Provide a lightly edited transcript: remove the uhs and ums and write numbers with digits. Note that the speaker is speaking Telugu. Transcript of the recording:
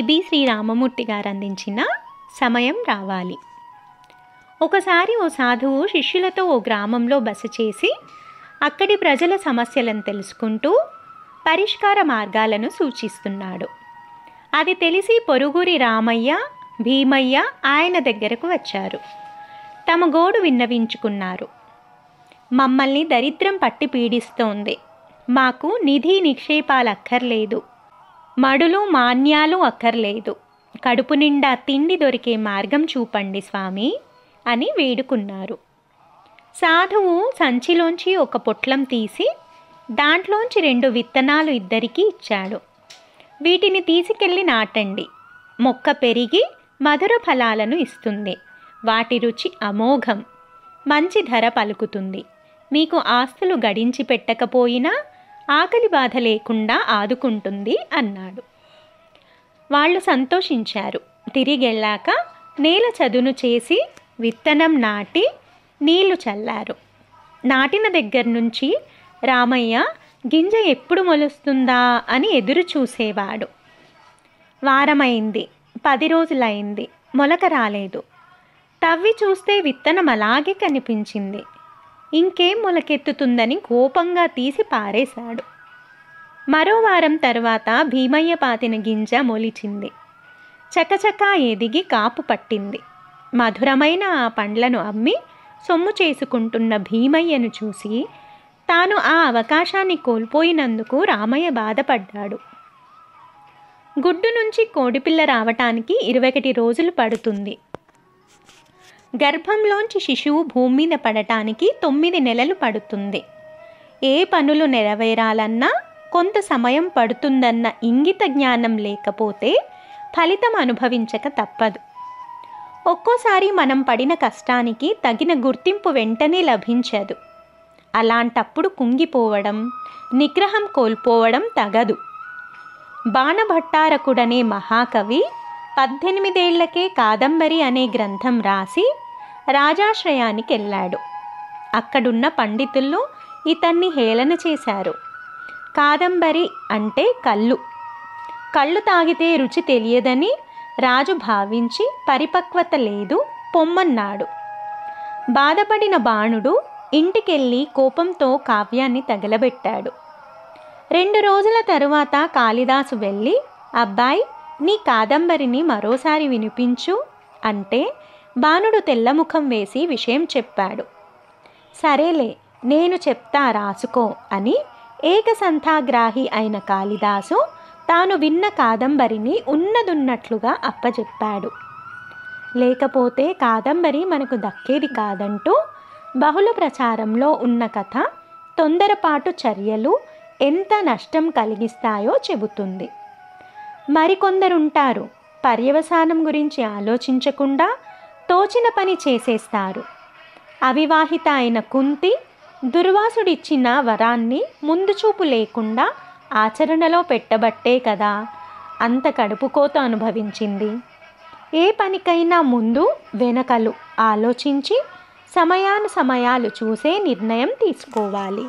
బి శ్రీరామమూర్తి గారు అందించిన సమయం రావాలి. ఒకసారి ఓ సాధువు శిష్యులతో ఓ గ్రామంలో బస చేసి అక్కడి ప్రజల సమస్యలను తెలుసుకుంటూ పరిష్కార మార్గాలను సూచిస్తున్నాడు. అది తెలిసి పొరుగురి రామయ్య, భీమయ్య ఆయన దగ్గరకు వచ్చారు. తమ గోడు విన్నవించుకున్నారు. మమ్మల్ని దరిద్రం పట్టి పీడిస్తోంది. మాకు నిధి నిక్షేపాలు అక్కర్లేదు, మడులు మాన్యాలు అక్కర్లేదు. కడుపు నిండా తిండి దొరికే మార్గం చూపండి స్వామి అని వేడుకున్నారు. సాధువు సంచిలోంచి ఒక పొట్లం తీసి దాంట్లోంచి 2 విత్తనాలు ఇద్దరికీ ఇచ్చాడు. వీటిని తీసుకెళ్ళి నాటండి. మొక్క పెరిగి మధుర ఫలాలను ఇస్తుంది. వాటి రుచి అమోఘం. మంచి ధర పలుకుతుంది. మీకు ఆస్తులు గడించి పెట్టకపోయినా ఆకలి బాధ లేకుండా ఆదుకుంటుంది అన్నాడు. వాళ్ళు సంతోషించారు. తిరిగెళ్ళాక నేల చదును చేసి విత్తనం నాటి నీళ్లు చల్లారు. నాటిన దగ్గర నుంచి రామయ్య గింజ ఎప్పుడు మొలుస్తుందా అని ఎదురు చూసేవాడు. వారమైంది, 10 రోజులైంది, మొలక రాలేదు. తవ్వి చూస్తే విత్తనం అలాగే కనిపించింది. ఇంకేం మొలకెత్తుతుందని కోపంగా తీసి పారేశాడు. మరో వారం తర్వాత భీమయ్య పాతిన గింజ మొలిచింది. చకచకా ఎదిగి కాపు పట్టింది. మధురమైన ఆ పండ్లను అమ్మి సొమ్ము చేసుకుంటున్న భీమయ్యను చూసి తాను ఆ అవకాశాన్ని కోల్పోయినందుకు రామయ్య బాధపడ్డాడు. గుడ్డు నుంచి కోడిపిల్ల రావటానికి 21 రోజులు పడుతుంది. గర్భంలోంచి శిశువు భూమి మీద పడటానికి 9 నెలలు పడుతుంది. ఏ పనులు నెరవేరాలన్నా కొంత సమయం పడుతుందన్న ఇంగిత జ్ఞానం లేకపోతే ఫలితం అనుభవించక తప్పదు. ఒక్కోసారి మనం పడిన కష్టానికి తగిన గుర్తింపు వెంటనే లభించదు. అలాంటప్పుడు కుంగిపోవడం, నిగ్రహం కోల్పోవడం తగదు. బాణభట్టారకుడనే మహాకవి 18 ఏళ్లకే కాదంబరి అనే గ్రంథం రాసి రాజాశ్రయానికి వెళ్ళాడు. అక్కడున్న పండితుల్లో ఇతన్ని హేళన చేశారు. కాదంబరి అంటే కళ్ళు. కళ్ళు తాగితే రుచి తెలియదని రాజు భావించి పరిపక్వత లేదు పొమ్మన్నాడు. బాధపడిన బాణుడు ఇంటికెళ్ళి కోపంతో కావ్యాన్ని తగలబెట్టాడు. 2 రోజుల తరువాత కాళిదాసు వెళ్ళి, అబ్బాయి నీ కాదంబరిని మరోసారి వినిపించు అంటే బాణుడు తెల్లముఖం వేసి విషయం చెప్పాడు. సరేలే నేను చెప్తా రాసుకో అని ఏకసంథాగ్రాహి అయిన కాళిదాసు తాను విన్న కాదంబరిని ఉన్నదున్నట్లుగా అప్పచెప్పాడు. లేకపోతే కాదంబరి మనకు దక్కేది కాదంటూ బహుళ ప్రచారంలో ఉన్న కథ తొందరపాటు చర్యలు ఎంత నష్టం కలిగిస్తాయో చెబుతుంది. మరికొందరుంటారు, పర్యవసానం గురించి ఆలోచించకుండా తోచిన పని చేసేస్తారు. అవివాహిత అయిన కుంతి దుర్వాసుడిచ్చిన వరాన్ని ముందు చూపు లేకుండా ఆచరణలో పెట్టబట్టే కదా అంత కడుపుకోత అనుభవించింది. ఏ పనికైనా ముందు వెనకలు ఆలోచించి సమయాలు చూసే నిర్ణయం తీసుకోవాలి.